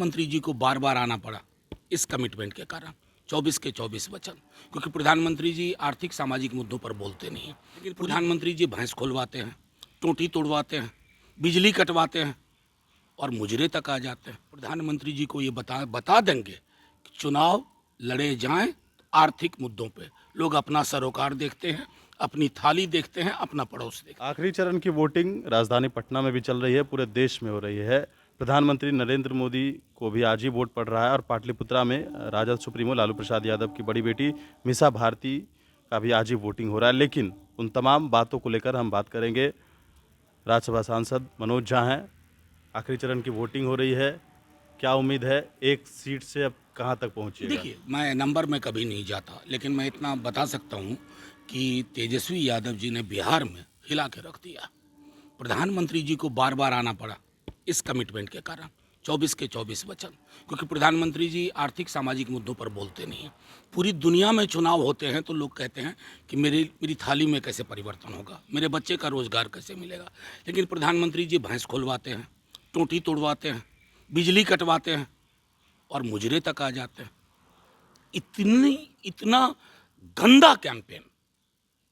मंत्री जी को बार बार आना पड़ा इस कमिटमेंट के कारण 24 के 24 वचन, क्योंकि प्रधानमंत्री जी आर्थिक सामाजिक मुद्दों पर बोलते नहीं हैं। लेकिन प्रधानमंत्री जी भैंस खोलवाते हैं, टोटी तोड़वाते हैं, बिजली कटवाते हैं और मुजरे तक आ जाते हैं। प्रधानमंत्री जी को ये बता देंगे कि चुनाव लड़े जाएं आर्थिक मुद्दों पे। लोग अपना सरोकार देखते हैं, अपनी थाली देखते हैं, अपना पड़ोस देखते हैं। आखिरी चरण की वोटिंग राजधानी पटना में भी चल रही है, पूरे देश में हो रही है। प्रधानमंत्री नरेंद्र मोदी को भी आज ही वोट पड़ रहा है और पाटलिपुत्रा में राजद सुप्रीमो लालू प्रसाद यादव की बड़ी बेटी मीसा भारती का भी आज ही वोटिंग हो रहा है। लेकिन उन तमाम बातों को लेकर हम बात करेंगे। राज्यसभा सांसद मनोज झा हैं। आखिरी चरण की वोटिंग हो रही है, क्या उम्मीद है एक सीट से अब कहाँ तक पहुँचिएगा? देखिए, मैं नंबर में कभी नहीं जाता, लेकिन मैं इतना बता सकता हूँ कि तेजस्वी यादव जी ने बिहार में हिला के रख दिया। प्रधानमंत्री जी को बार बार आना पड़ा इस कमिटमेंट के कारण 24 के 24 वचन, क्योंकि प्रधानमंत्री जी आर्थिक सामाजिक मुद्दों पर बोलते नहीं हैं। पूरी दुनिया में चुनाव होते हैं तो लोग कहते हैं कि मेरी थाली में कैसे परिवर्तन होगा, मेरे बच्चे का रोजगार कैसे मिलेगा। लेकिन प्रधानमंत्री जी भैंस खोलवाते हैं, टोटी तोड़वाते हैं, बिजली कटवाते हैं और मुजरे तक आ जाते हैं। इतना गंदा कैंपेन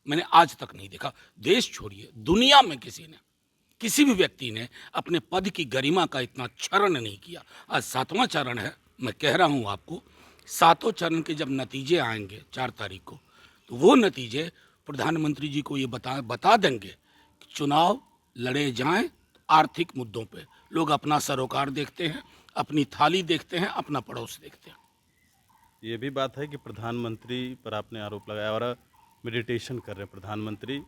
मैंने आज तक नहीं देखा। देश छोड़िए, दुनिया में किसी भी व्यक्ति ने अपने पद की गरिमा का इतना क्षरण नहीं किया। आज 7वां चरण है। मैं कह रहा हूं आपको, 7वें चरण के जब नतीजे आएंगे 4 तारीख को, तो वो नतीजे प्रधानमंत्री जी को ये बता देंगे कि चुनाव लड़े जाएं आर्थिक मुद्दों पे। लोग अपना सरोकार देखते हैं, अपनी थाली देखते हैं, अपना पड़ोस देखते हैं। ये भी बात है कि प्रधानमंत्री पर आपने आरोप लगाया और मेडिटेशन कर रहे हैं प्रधानमंत्री,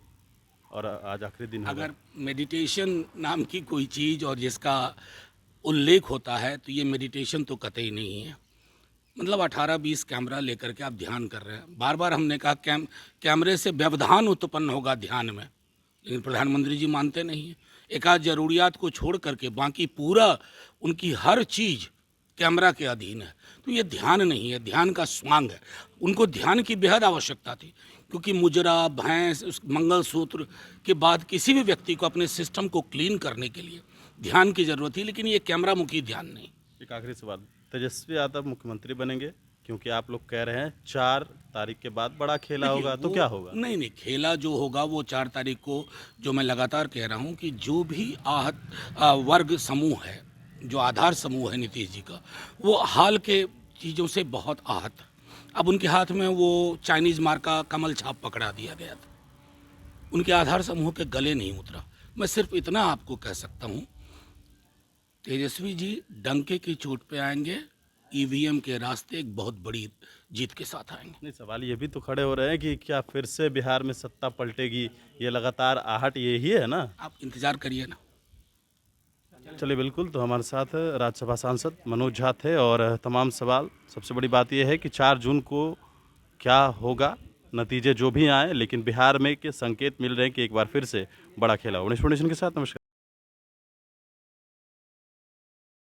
और आज आखिरी दिन है। अगर मेडिटेशन नाम की कोई चीज़ और जिसका उल्लेख होता है तो ये मेडिटेशन तो कतई नहीं है। मतलब 18-20 कैमरा लेकर के आप ध्यान कर रहे हैं। बार बार हमने कहा कैमरे से व्यवधान उत्पन्न होगा ध्यान में, लेकिन प्रधानमंत्री जी मानते नहीं हैं। एकाध जरूरियात को छोड़ करके बाकी पूरा उनकी हर चीज़ कैमरा के अधीन है। तो ये ध्यान नहीं है, ध्यान का स्वांग है। उनको ध्यान की बेहद आवश्यकता थी, क्योंकि मुजरा, भैंस, उस मंगलसूत्र के बाद किसी भी व्यक्ति को अपने सिस्टम को क्लीन करने के लिए ध्यान की जरूरत थी, लेकिन ये कैमरा मुखी ध्यान नहीं। एक आखिरी सवाल, तेजस्वी यादव मुख्यमंत्री बनेंगे? क्योंकि आप लोग कह रहे हैं 4 तारीख के बाद बड़ा खेला होगा, तो क्या होगा? नहीं, खेला जो होगा वो 4 तारीख को, जो मैं लगातार कह रहा हूँ कि जो भी आहत वर्ग समूह है, जो आधार समूह है नीतीश जी का, वो हाल के चीज़ों से बहुत आहत है। अब उनके हाथ में वो चाइनीज़ मार्क का कमल छाप पकड़ा दिया गया था, उनके आधार समूह के गले नहीं उतरा। मैं सिर्फ इतना आपको कह सकता हूँ, तेजस्वी जी डंके की चोट पे आएंगे, ईवीएम के रास्ते एक बहुत बड़ी जीत के साथ आएंगे। नहीं, सवाल ये भी तो खड़े हो रहे हैं कि क्या फिर से बिहार में सत्ता पलटेगी? ये लगातार आहट यही है ना? आप इंतजार करिए ना। चलिए, बिल्कुल। तो हमारे साथ राज्यसभा सांसद मनोज झा थे और तमाम सवाल, सबसे बड़ी बात यह है कि 4 जून को क्या होगा, नतीजे जो भी आए, लेकिन बिहार में के संकेत मिल रहे हैं कि एक बार फिर से बड़ा खेला। उन्नीस के साथ नमस्कार।